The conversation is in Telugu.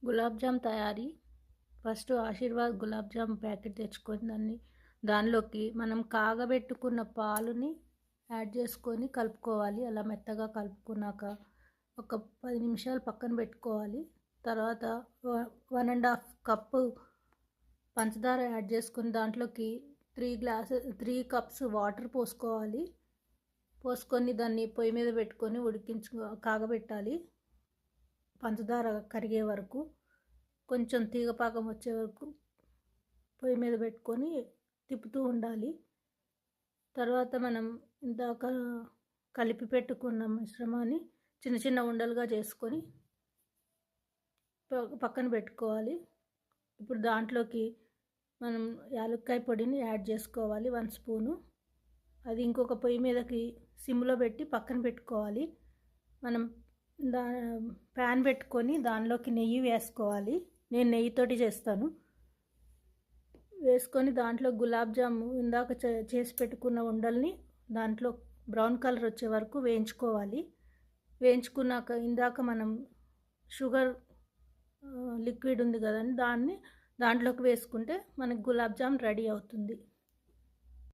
గులాబ్ జామ్ తయారీ. ఫస్ట్ ఆశీర్వాద్ గులాబ్ జామ్ ప్యాకెట్ తెచ్చుకొని దానిలోకి మనం కాగబెట్టుకున్న పాలుని యాడ్ చేసుకొని కలుపుకోవాలి. అలా మెత్తగా కలుపుకున్నాక ఒక 10 నిమిషాలు పక్కన పెట్టుకోవాలి. తర్వాత 1.5 కప్పు పంచదార యాడ్ చేసుకొని దాంట్లోకి 3 కప్స్ వాటర్ పోసుకోవాలి. పోసుకొని దాన్ని పొయ్యి మీద పెట్టుకొని కాగబెట్టాలి. పంచదార కరిగే వరకు, కొంచెం తీగపాకం వచ్చే వరకు పొయ్యి మీద పెట్టుకొని తిప్పుతూ ఉండాలి. తర్వాత మనం ఇందాక కలిపి పెట్టుకున్న మిశ్రమాన్ని చిన్న చిన్న ఉండలుగా చేసుకొని పక్కన పెట్టుకోవాలి. ఇప్పుడు దాంట్లోకి మనం యాలక్కాయ పొడిని యాడ్ చేసుకోవాలి 1 స్పూను. అది ఇంకొక పొయ్యి మీదకి సిమ్లో పెట్టి పక్కన పెట్టుకోవాలి. మనం ప్యాన్ పెట్టుకొని దానిలోకి నెయ్యి వేసుకోవాలి. నేను నెయ్యితోటి చేస్తాను. వేసుకొని దాంట్లో గులాబ్ జాము ఇందాక చేసి పెట్టుకున్న ఉండల్ని దాంట్లో బ్రౌన్ కలర్ వచ్చే వరకు వేయించుకోవాలి. వేయించుకున్నాక ఇందాక మనం షుగర్ లిక్విడ్ ఉంది కదండి, దాంట్లోకి వేసుకుంటే మనకు గులాబ్ జామ్ రెడీ అవుతుంది.